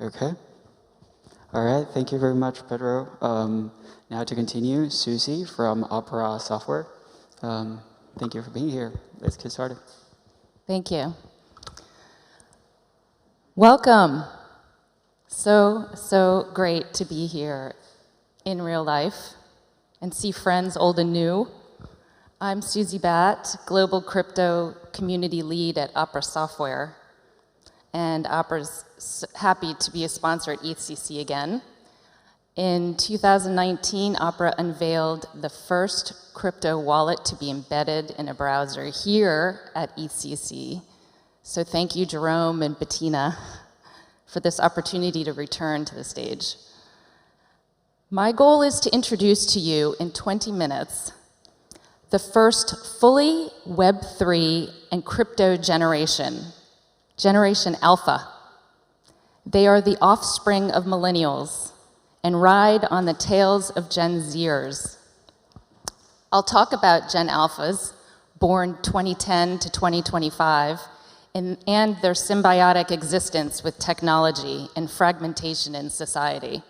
Okay. All right, thank you very much, Pedro. Now to continue, Susie from Opera Software. Thank you for being here. Let's get started. Thank you. Welcome. So great to be here in real life and see friends old and new. I'm Susie Batt, Global Crypto Community Lead at Opera Software. And Opera's happy to be a sponsor at ETHCC again. In 2019, Opera unveiled the first crypto wallet to be embedded in a browser here at ETHCC. So thank you, Jerome and Bettina, for this opportunity to return to the stage. My goal is to introduce to you in 20 minutes the first fully Web3 and crypto generation, Generation Alpha. They are the offspring of millennials and ride on the tails of Gen Zers. I'll talk about Gen Alphas, born 2010 to 2025, and their symbiotic existence with technology and fragmentation in society.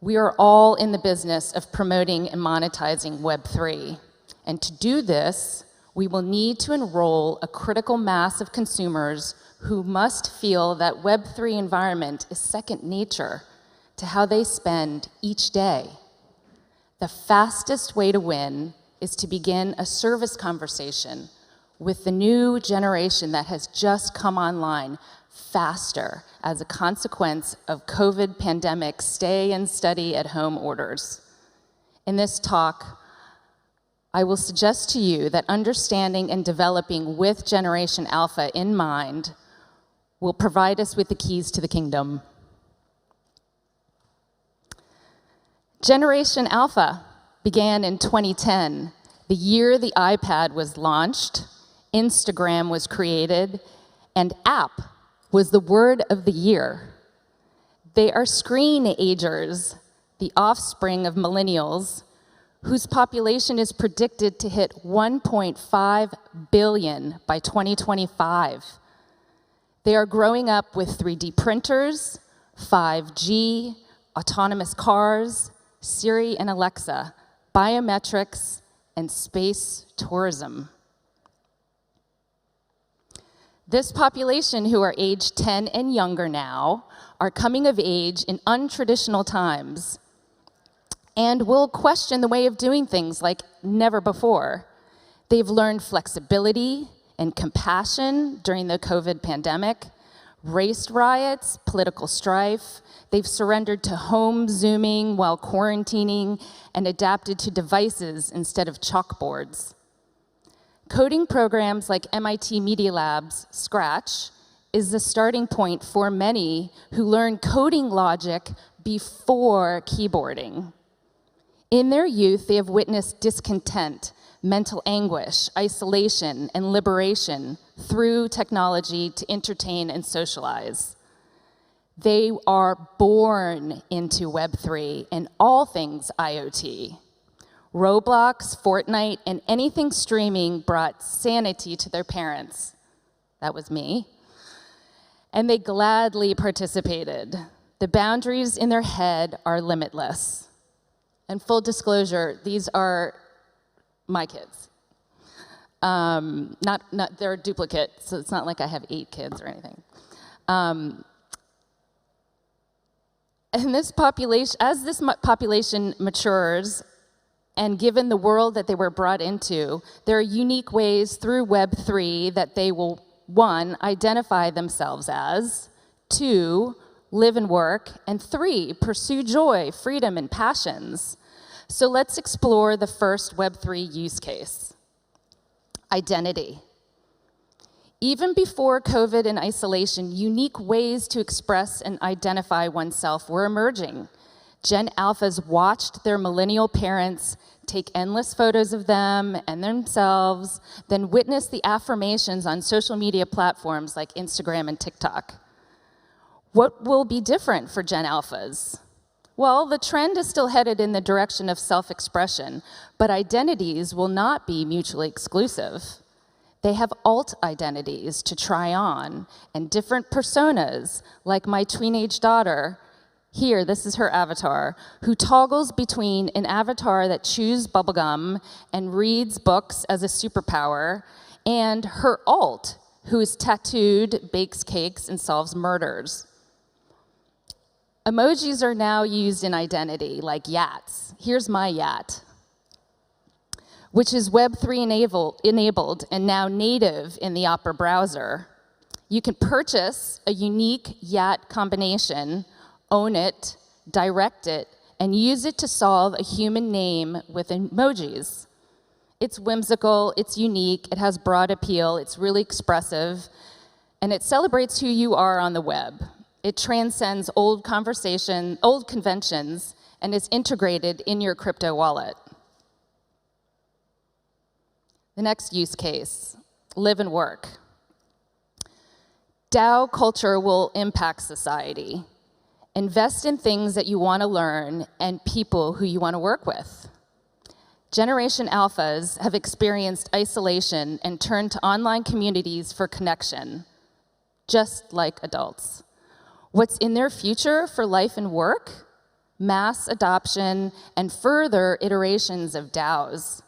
We are all in the business of promoting and monetizing Web3, and to do this, we will need to enroll a critical mass of consumers who must feel that Web3 environment is second nature to how they spend each day. The fastest way to win is to begin a service conversation with the new generation that has just come online faster as a consequence of COVID pandemic stay and study at home orders. In this talk, I will suggest to you that understanding and developing with Generation Alpha in mind will provide us with the keys to the kingdom. Generation Alpha began in 2010, the year the iPad was launched, Instagram was created, and app was the word of the year. They are screen-agers, the offspring of millennials, whose population is predicted to hit 1.5 billion by 2025. They are growing up with 3D printers, 5G, autonomous cars, Siri and Alexa, biometrics, and space tourism. This population, who are age 10 and younger now, are coming of age in untraditional times and will question the way of doing things like never before. They've learned flexibility and compassion during the COVID pandemic, race riots, political strife. They've surrendered to home Zooming while quarantining and adapted to devices instead of chalkboards. Coding programs like MIT Media Lab's Scratch is the starting point for many who learn coding logic before keyboarding. In their youth, they have witnessed discontent, mental anguish, isolation, and liberation through technology to entertain and socialize. They are born into Web3 and all things IoT. Roblox, Fortnite, and anything streaming brought sanity to their parents. That was me. And they gladly participated. The boundaries in their head are limitless. And full disclosure, these are my kids. They're duplicates, so it's not like I have 8 kids or anything. And this population, as this population matures, and given the world that they were brought into, there are unique ways through Web3 that they will, 1, identify themselves as, 2, live and work, and 3, pursue joy, freedom, and passions. So let's explore the first Web3 use case, identity. Even before COVID and isolation, unique ways to express and identify oneself were emerging. Gen Alphas watched their millennial parents take endless photos of them and themselves, then witnessed the affirmations on social media platforms like Instagram and TikTok. What will be different for Gen Alphas? Well, the trend is still headed in the direction of self-expression, but identities will not be mutually exclusive. They have alt identities to try on and different personas, like my teenage daughter. Here, this is her avatar, who toggles between an avatar that chews bubblegum and reads books as a superpower, and her alt, who is tattooed, bakes cakes, and solves murders. Emojis are now used in identity, like yats. Here's my yat, which is Web3 enabled and now native in the Opera browser. You can purchase a unique yat combination, own it, direct it, and use it to solve a human name with emojis. It's whimsical, it's unique, it has broad appeal, it's really expressive, and it celebrates who you are on the web. It transcends old conventions, and is integrated in your crypto wallet. The next use case, live and work. DAO culture will impact society. Invest in things that you want to learn and people who you want to work with. Generation Alphas have experienced isolation and turned to online communities for connection, just like adults. What's in their future for life and work? Mass adoption and further iterations of DAOs.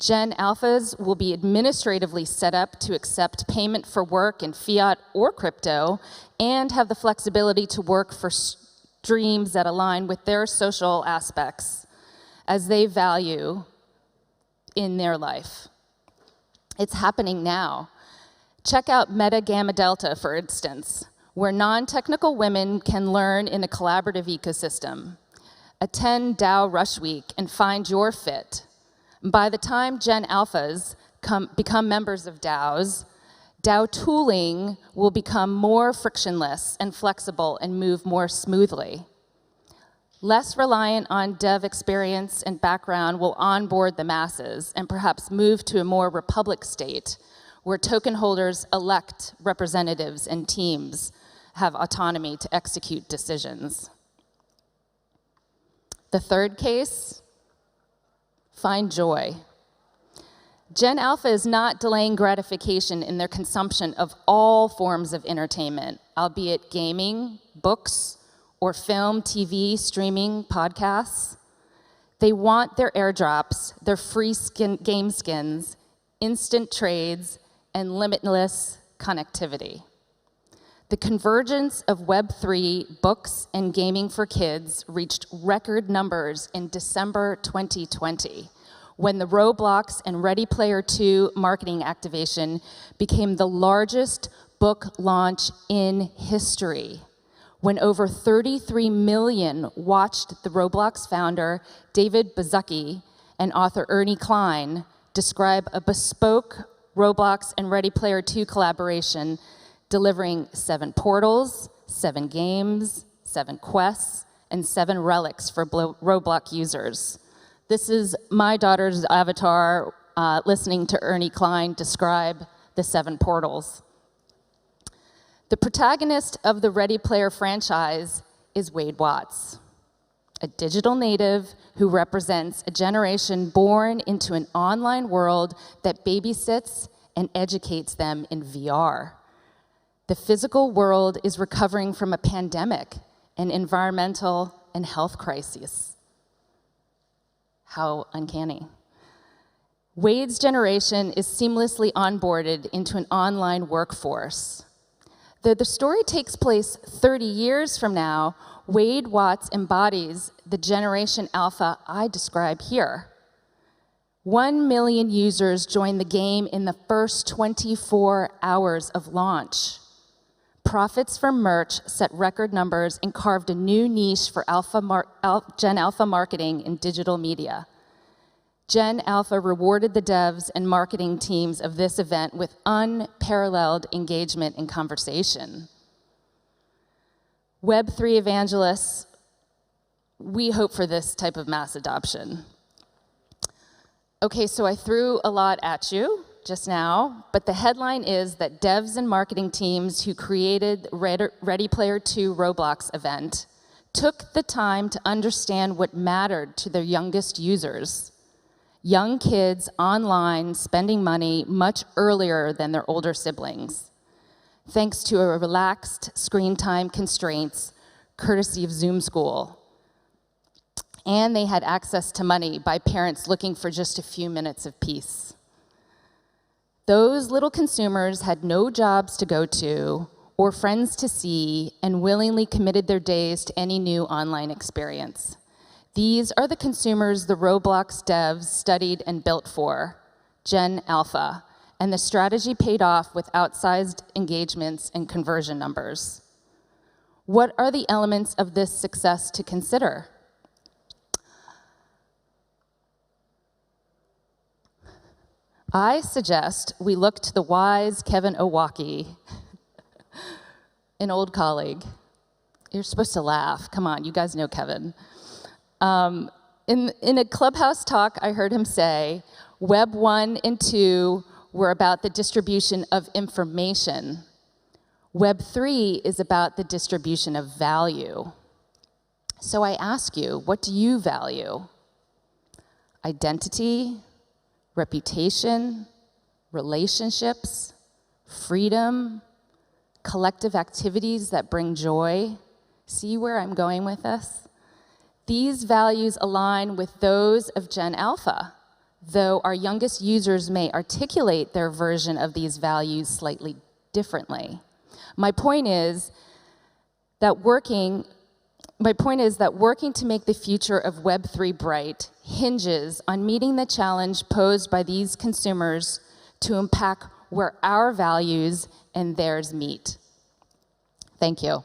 Gen Alphas will be administratively set up to accept payment for work in fiat or crypto and have the flexibility to work for streams that align with their social aspects as they value in their life. It's happening now. Check out Meta Gamma Delta, for instance, where non-technical women can learn in a collaborative ecosystem. Attend DAO Rush Week and find your fit. By the time Gen Alphas become members of DAOs, DAO tooling will become more frictionless and flexible and move more smoothly. Less reliant on dev experience and background will onboard the masses and perhaps move to a more republic state where token holders elect representatives and teams have autonomy to execute decisions. The third case, find joy. Gen Alpha is not delaying gratification in their consumption of all forms of entertainment, albeit gaming, books, or film, TV, streaming, podcasts. They want their airdrops, their free game skins, instant trades, and limitless connectivity. The convergence of Web3, books, and gaming for kids reached record numbers in December 2020, when the Roblox and Ready Player 2 marketing activation became the largest book launch in history, when over 33 million watched the Roblox founder, David Baszucki, and author Ernie Klein describe a bespoke Roblox and Ready Player 2 collaboration delivering 7 portals, 7 games, 7 quests, and 7 relics for Roblox users. This is my daughter's avatar listening to Ernie Klein describe the 7 portals. The protagonist of the Ready Player franchise is Wade Watts, a digital native who represents a generation born into an online world that babysits and educates them in VR. The physical world is recovering from a pandemic and environmental and health crises. How uncanny. Wade's generation is seamlessly onboarded into an online workforce. Though the story takes place 30 years from now, Wade Watts embodies the Generation Alpha I describe here. 1 million users joined the game in the first 24 hours of launch. Profits from merch set record numbers and carved a new niche for Gen Alpha marketing in digital media. Gen Alpha rewarded the devs and marketing teams of this event with unparalleled engagement and conversation. Web3 evangelists, we hope for this type of mass adoption. Okay, so I threw a lot at you just now, but the headline is that devs and marketing teams who created Ready Player 2 Roblox event took the time to understand what mattered to their youngest users. young kids online spending money much earlier than their older siblings, thanks to a relaxed screen time constraints courtesy of Zoom School. And they had access to money by parents looking for just a few minutes of peace. Those little consumers had no jobs to go to or friends to see and willingly committed their days to any new online experience. These are the consumers the Roblox devs studied and built for, Gen Alpha, and the strategy paid off with outsized engagements and conversion numbers. What are the elements of this success to consider? I suggest we look to the wise Kevin Owocki, an old colleague. You're supposed to laugh. Come on, you guys know Kevin. In a Clubhouse talk, I heard him say, Web 1 and 2 were about the distribution of information. Web 3 is about the distribution of value. So I ask you, what do you value? Identity, reputation, relationships, freedom, collective activities that bring joy. See where I'm going with this? These values align with those of Gen Alpha, though our youngest users may articulate their version of these values slightly differently. My point is that working to make the future of Web3 bright hinges on meeting the challenge posed by these consumers to impact where our values and theirs meet. Thank you.